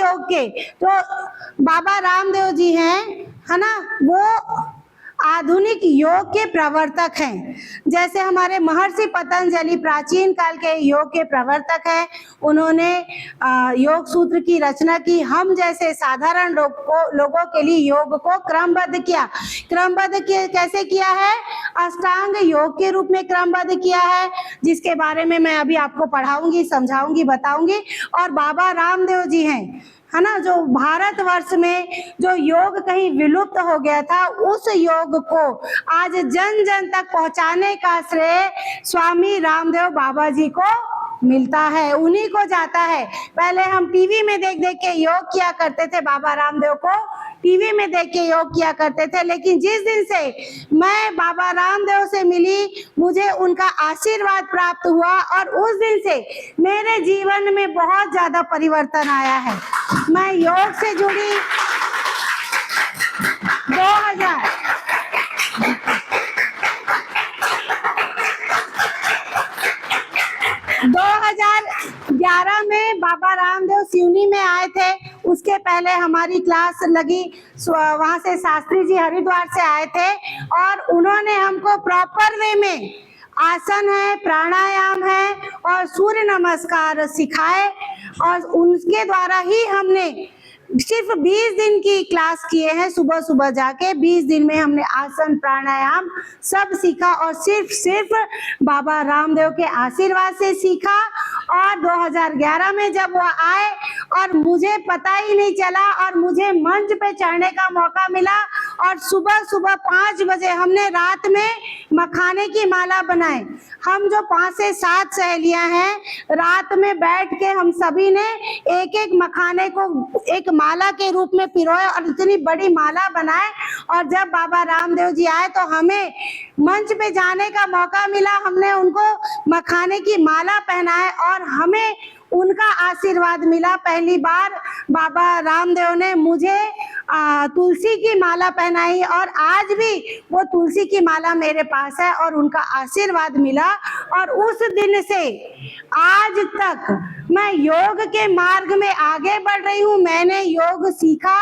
योग के। तो बाबा रामदेव जी हैं, है ना, वो आधुनिक योग के प्रवर्तक हैं। जैसे हमारे महर्षि पतंजलि प्राचीन काल के योग के प्रवर्तक हैं, उन्होंने योग सूत्र की रचना की। हम जैसे साधारण लोगों के लिए योग को क्रमबद्ध किया। कैसे किया है? अष्टांग योग के रूप में क्रमबद्ध किया है, जिसके बारे में मैं अभी आपको पढ़ाऊंगी, समझाऊंगी, बताऊंगी। और बाबा रामदेव जी हैं, है ना, जो भारतवर्ष में जो योग कहीं विलुप्त हो गया था, उस योग को आज जन जन तक पहुंचाने का श्रेय स्वामी रामदेव बाबा जी को मिलता है, उन्हीं को जाता है। पहले हम टीवी में देख देख के योग किया करते थे, बाबा रामदेव को टीवी में देख के योग किया करते थे, लेकिन जिस दिन से मैं बाबा रामदेव से मिली, मुझे उनका आशीर्वाद प्राप्त हुआ और उस दिन से मेरे जीवन में बहुत ज्यादा परिवर्तन आया है। मैं योग से जुड़ी 2011 में बाबा रामदेव सिवनी में आए थे। उसके पहले हमारी क्लास लगी, वहां से शास्त्री जी हरिद्वार से आए थे और उन्होंने हमको प्रॉपर वे में आसन है, प्राणायाम है और सूर्य नमस्कार सिखाए। और उनके द्वारा ही हमने सिर्फ 20 दिन की क्लास किए हैं, सुबह सुबह जाके 20 दिन में हमने आसन प्राणायाम सब सीखा और सिर्फ बाबा रामदेव के आशीर्वाद से सीखा। और 2011 में जब वो आए और मुझे पता ही नहीं चला और मुझे मंच पे चढ़ने का मौका मिला और सुबह सुबह 5 बजे हमने रात में मखाने की माला बनाए। हम जो 5 से 7 सहेलियां हैं, रात में बैठ के हम सभी ने एक एक मखाने को एक माला के रूप में पिरोए और इतनी बड़ी माला बनाए। और जब बाबा रामदेव जी आए तो हमें मंच पे जाने का मौका मिला, हमने उनको मखाने की माला पहनाए और हमें उनका आशीर्वाद मिला। पहली बार बाबा रामदेव ने मुझे तुलसी की माला पहनाई और आज भी वो तुलसी की माला मेरे पास है और उनका आशीर्वाद मिला। और उस दिन से आज तक मैं योग के मार्ग में आगे बढ़ रही हूँ। मैंने योग सीखा,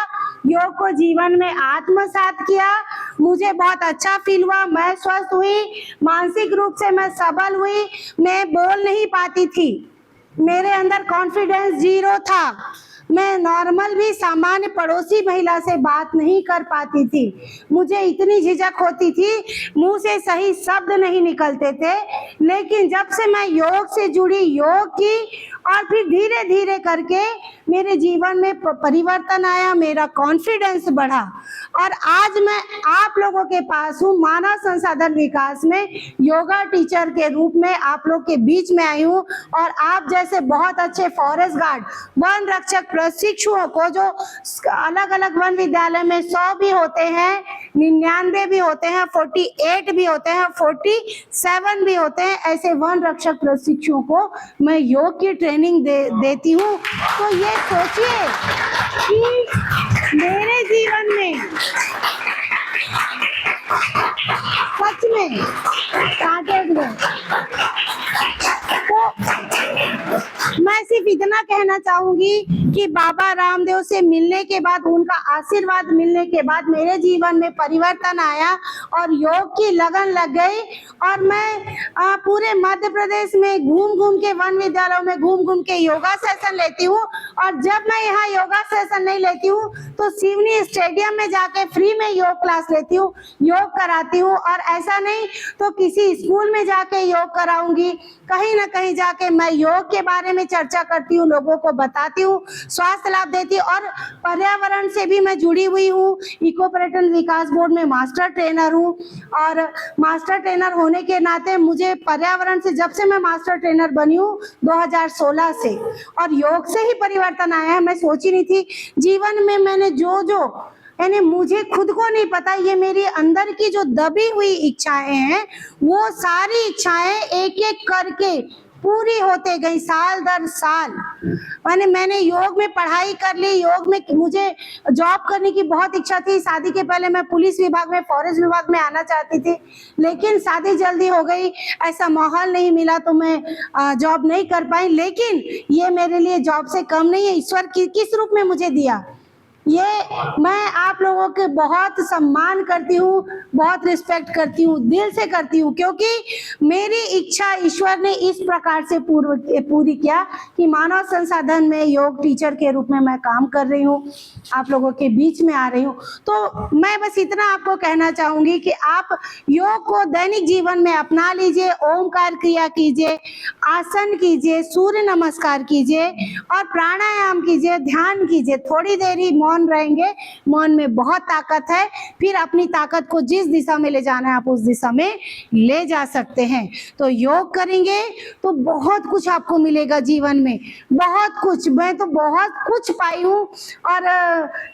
योग को जीवन में आत्मसात किया, मुझे बहुत अच्छा फील हुआ, मैं स्वस्थ हुई, मानसिक रूप से मैं सबल हुई। मैं बोल नहीं पाती थी, मेरे अंदर कॉन्फिडेंस 0 था, मैं नॉर्मल भी सामान्य पड़ोसी महिला से बात नहीं कर पाती थी, मुझे इतनी झिझक होती थी, मुंह से सही शब्द नहीं निकलते थे। लेकिन जब से मैं योग से जुड़ी, योग की और फिर धीरे धीरे करके मेरे जीवन में परिवर्तन आया, मेरा कॉन्फिडेंस बढ़ा और आज मैं आप लोगों के पास हूँ, मानव संसाधन विकास में योगा टीचर के रूप में आप लोग के बीच में आई हूँ। और आप जैसे बहुत अच्छे फॉरेस्ट गार्ड, वन रक्षक प्रशिक्षुओं को, जो अलग अलग वन विद्यालय में 100 भी होते हैं, 99 भी होते हैं, 48 भी होते हैं, 47 भी होते हैं, ऐसे वन रक्षक प्रशिक्षुओं को मैं योग की ट्रेनिंग देती हूँ। तो ये सोचिए कि मेरे जीवन में सच में तो मैं सिर्फ इतना कहना चाहूंगी कि बाबा रामदेव से मिलने के बाद, उनका आशीर्वाद मिलने के बाद मेरे जीवन में परिवर्तन आया और योग की लगन लग गई। और मैं पूरे मध्य प्रदेश में घूम घूम के, वन विद्यालयों में घूम घूम के योगा सेशन लेती हूँ। और जब मैं यहाँ योगा सेशन नहीं लेती हूँ तो सिवनी स्टेडियम में जाके फ्री में योग क्लास लेती हूँ, योग कराती हूँ। और ऐसा नहीं तो किसी स्कूल में जाके योग कराऊंगी, कहीं ना कहीं जाके मैं योग के बारे में चर्चा करती हूँ, लोगों को बताती हूँ, स्वास्थ्य लाभ देती हूँ। और पर्यावरण से भी मैं जुड़ी हुई हूँ, इको पर्यटन विकास बोर्ड में मास्टर ट्रेनर हूँ। और मास्टर ट्रेनर होने के नाते मुझे पर्यावरण से, जब से मैं मास्टर ट्रेनर बनी हूँ 2016 से, और योग से ही परिवर्तन आया है। मैं सोची नहीं थी जीवन में, मैंने जो यानी मुझे खुद को नहीं पता, ये मेरी अंदर की जो दबी हुई इच्छाएं हैं, वो सारी इच्छाएं एक एक करके पूरी होते गई साल दर साल। मैंने योग में पढ़ाई कर ली, योग में मुझे जॉब करने की बहुत इच्छा थी। शादी के पहले मैं पुलिस विभाग में, फॉरेस्ट विभाग में आना चाहती थी, लेकिन शादी जल्दी हो गई, ऐसा माहौल नहीं मिला तो मैं जॉब नहीं कर पाई। लेकिन ये मेरे लिए जॉब से कम नहीं है। ईश्वर किस रूप में मुझे दिया, ये मैं आप लोगों के बहुत सम्मान करती हूँ, बहुत रिस्पेक्ट करती हूँ, दिल से करती हूँ, क्योंकि मेरी इच्छा ईश्वर ने इस प्रकार से पूरी किया कि मानव संसाधन में योग टीचर के रूप में मैं काम कर रही हूँ, आप लोगों के बीच में आ रही हूँ। तो मैं बस इतना आपको कहना चाहूंगी कि आप योग को दैनिक जीवन में अपना लीजिए, ओमकार क्रिया कीजिए, आसन कीजिए, सूर्य नमस्कार कीजिए और प्राणायाम कीजिए, ध्यान कीजिए। थोड़ी देर ही मौन रहेंगे, मौन में बहुत ताकत है। फिर अपनी ताकत को जिस दिशा में ले जाना है आप उस दिशा में ले जा सकते हैं। तो योग करेंगे तो बहुत कुछ आपको मिलेगा जीवन में, बहुत कुछ। मैं तो बहुत कुछ पाई हूँ और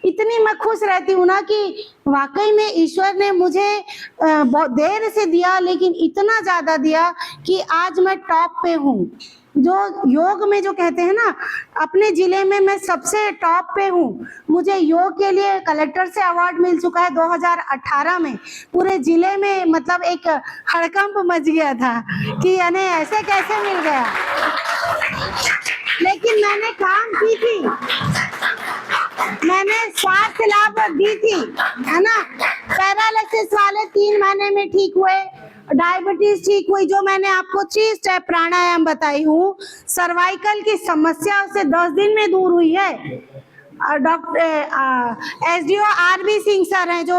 इतनी मैं खुश रहती हूँ ना कि वाकई में ईश्वर ने मुझे बहुत देर से दिया, लेकिन इतना ज्यादा दिया कि आज मैं टॉप पे हूँ। जो योग में जो कहते हैं ना, अपने जिले में मैं सबसे टॉप पे हूँ। मुझे योग के लिए कलेक्टर से अवार्ड मिल चुका है 2018 में। पूरे जिले में मतलब एक हड़कंप मच गया था कि यानी ऐसे कैसे मिल गया, लेकिन मैंने काम की थी, मैंने स्वास्थ्य लाभ दी थी, है ना। पैरालिसिस वाले 3 महीने में ठीक हुए, डायबिटीज ठीक हुई, जो मैंने आपको 3 स्टेप प्राणायाम बताई हूँ। सर्वाइकल की समस्या से 10 दिन में दूर हुई है। Doctor SDO RB Singh sir हैं, जो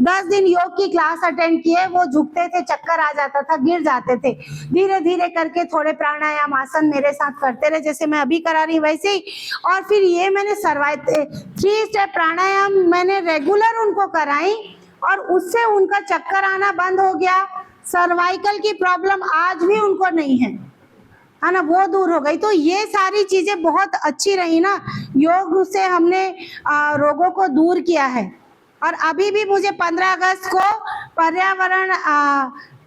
10 दिन योग की क्लास अटेंड किए। वो झुकते थे, चक्कर आ जाता था, गिर जाते थे। धीरे धीरे करके थोड़े प्राणायाम आसन मेरे साथ करते रहे, जैसे मैं अभी करा रही वैसे ही। और फिर ये मैंने 3 स्टेप प्राणायाम मैंने रेगुलर उनको कराई और उससे उनका चक्कर आना बंद हो गया। सर्वाइकल की प्रॉब्लम आज भी उनको नहीं है ना, वो दूर हो गई। तो ये सारी चीजें बहुत अच्छी रही ना, योग से हमने रोगों को दूर किया है। और अभी भी मुझे 15 अगस्त को पर्यावरण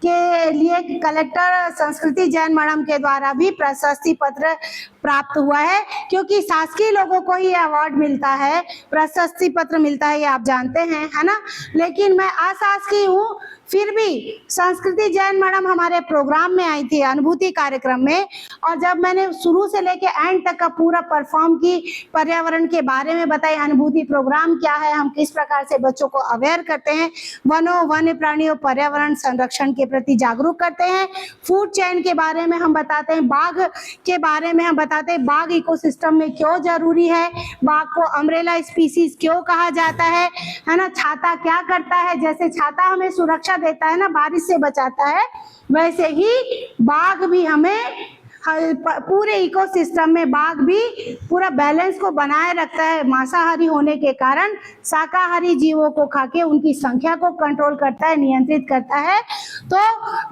के लिए कलेक्टर संस्कृति जैन मैडम के द्वारा भी प्रशस्ति पत्र प्राप्त हुआ है, क्योंकि शासकीय लोगों को ही अवार्ड मिलता है, प्रशस्ति पत्र मिलता है, ये आप जानते हैं, है ना। लेकिन मैं अशासकीय हूँ, फिर भी संस्कृति जैन मैडम हमारे प्रोग्राम में आई थी, अनुभूति कार्यक्रम में, और जब मैंने शुरू से लेके एंड तक का पूरा परफॉर्म की, पर्यावरण के बारे में बताई, अनुभूति प्रोग्राम क्या है, हम किस प्रकार से बच्चों को अवेयर करते हैं, वन्य प्राणियों पर्यावरण संरक्षण के प्रति जागरूक करते हैं, फूड चेन के बारे में हम बताते हैं, बाघ के बारे में हम बताते हैं, बाघ इकोसिस्टम में क्यों जरूरी है, बाघ को अम्ब्रेला स्पीसीज क्यों कहा जाता है ना। छाता क्या करता है, जैसे छाता हमें सुरक्षा देता है ना, बारिश से बचाता है, वैसे ही बाघ भी हमें पूरे इकोसिस्टम में बाघ भी पूरा बैलेंस को बनाए रखता है। मांसाहारी होने के कारण शाकाहारी जीवों को खाके उनकी संख्या को कंट्रोल करता है, नियंत्रित करता है। तो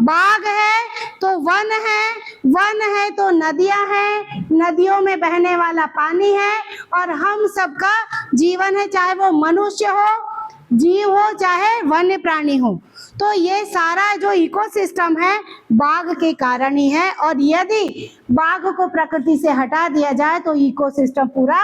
बाघ है तो वन है, वन है तो नदियां हैं, नदियों में बहने वाला पानी है, और हम सबका जीवन है, चाहे वो मनुष्य हो, जीव हो, चाहे वन्य प्राणी हो। तो ये सारा जो इकोसिस्टम है बाघ के कारण ही है, और यदि बाघ को प्रकृति से हटा दिया जाए तो इकोसिस्टम पूरा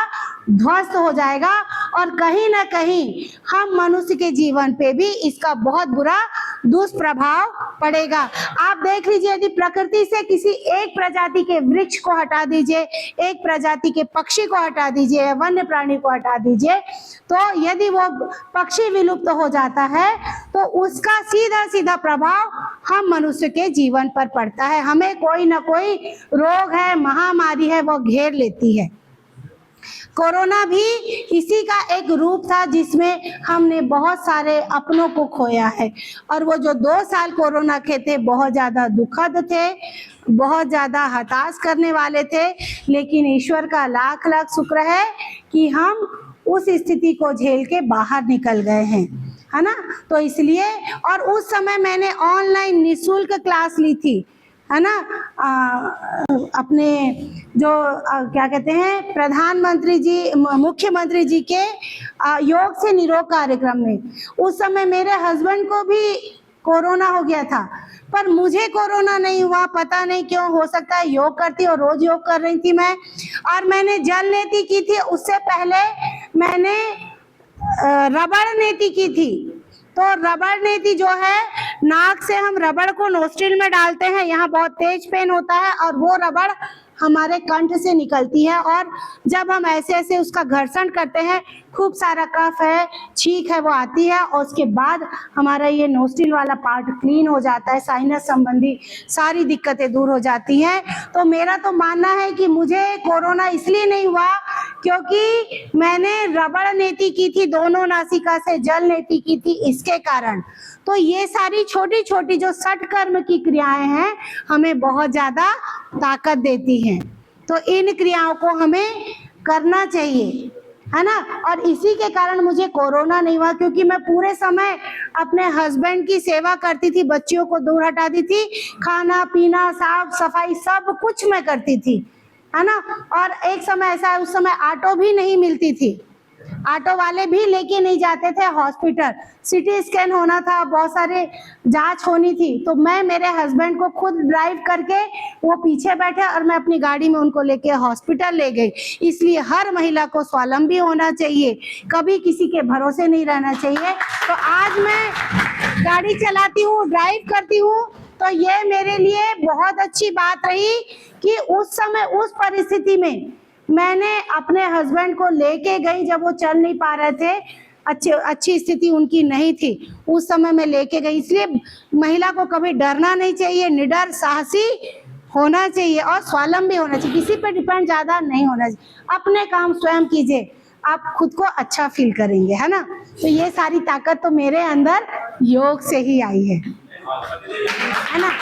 ध्वस्त हो जाएगा, और कहीं ना कहीं हम मनुष्य के जीवन पे भी इसका बहुत बुरा दुष्प्रभाव पड़ेगा। आप देख लीजिए, यदि प्रकृति से किसी एक प्रजाति के वृक्ष को हटा दीजिए, एक प्रजाति के पक्षी को हटा दीजिए, वन्य प्राणी को हटा दीजिए, तो यदि वो पक्षी विलुप्त हो जाता है तो उसका सीधा सीधा प्रभाव हम मनुष्य के जीवन पर पड़ता है। हमें कोई ना कोई रोग है, महामारी है, वो घेर लेती है। कोरोना भी इसी का एक रूप था, जिसमें हमने बहुत सारे अपनों को खोया है, और वो जो 2 साल कोरोना के थे बहुत ज्यादा दुखद थे, बहुत ज्यादा हताश करने वाले थे। लेकिन ईश्वर का लाख लाख शुक्र है कि हम उस स्थिति को झेल के बाहर निकल गए हैं, है ना। तो इसलिए, और उस समय मैंने ऑनलाइन निःशुल्क क्लास ली थी, है ना, अपने जो क्या कहते हैं, प्रधानमंत्री जी, मुख्यमंत्री जी के योग से निरोग कार्यक्रम में। उस समय मेरे हस्बैंड को भी कोरोना हो गया था, पर मुझे कोरोना नहीं हुआ। पता नहीं क्यों, हो सकता है योग करती, और रोज योग कर रही थी मैं। और मैंने जल नीति की थी, उससे पहले मैंने रबड़ नीति की थी। तो रबड़ नीति जो है, नाक से हम रबड़ को नोस्ट्रिल में डालते हैं, यहाँ बहुत तेज पेन होता है, और वो रबड़ हमारे कंठ से निकलती है, और जब हम ऐसे ऐसे उसका घर्षण करते हैं, खूब सारा कफ है, छींक है, वो आती है, और उसके बाद हमारा ये नोस्ट्रिल वाला पार्ट क्लीन हो जाता है, साइनस संबंधी सारी दिक्कतें दूर हो जाती हैं। तो मेरा तो मानना है कि मुझे कोरोना इसलिए नहीं हुआ क्योंकि मैंने रबड़ नीति की थी, दोनों नासिका से जल नीति की थी, इसके कारण। तो ये सारी छोटी छोटी जो षटकर्म की क्रियाएं हैं, हमें बहुत ज्यादा ताकत देती हैं। तो इन क्रियाओं को हमें करना चाहिए, है ना। और इसी के कारण मुझे कोरोना नहीं हुआ, क्योंकि मैं पूरे समय अपने हस्बैंड की सेवा करती थी, बच्चियों को दूर हटाती थी, खाना पीना साफ सफाई सब कुछ मैं करती थी, है ना। और एक समय ऐसा है, उस समय ऑटो भी नहीं मिलती थी, ऑटो वाले भी लेके नहीं जाते थे हॉस्पिटल, सिटी स्कैन होना था, बहुत सारे जांच होनी थी, तो मैं मेरे हस्बैंड को खुद ड्राइव करके, वो पीछे बैठे और मैं अपनी गाड़ी में उनको लेके हॉस्पिटल ले गई। इसलिए हर महिला को स्वावलंबी होना चाहिए, कभी किसी के भरोसे नहीं रहना चाहिए। तो आज मैं गाड़ी चलाती हूँ, ड्राइव करती हूँ, तो ये मेरे लिए बहुत अच्छी बात रही कि उस समय उस परिस्थिति में मैंने अपने हस्बैंड को लेके गई, जब वो चल नहीं पा रहे थे, अच्छी स्थिति उनकी नहीं थी, उस समय मैं लेके गई। इसलिए महिला को कभी डरना नहीं चाहिए, निडर साहसी होना चाहिए और स्वावलंबी होना चाहिए, किसी पे डिपेंड ज्यादा नहीं होना चाहिए। अपने काम स्वयं कीजिए, आप खुद को अच्छा फील करेंगे, है ना। तो ये सारी ताकत तो मेरे अंदर योग से ही आई है ना।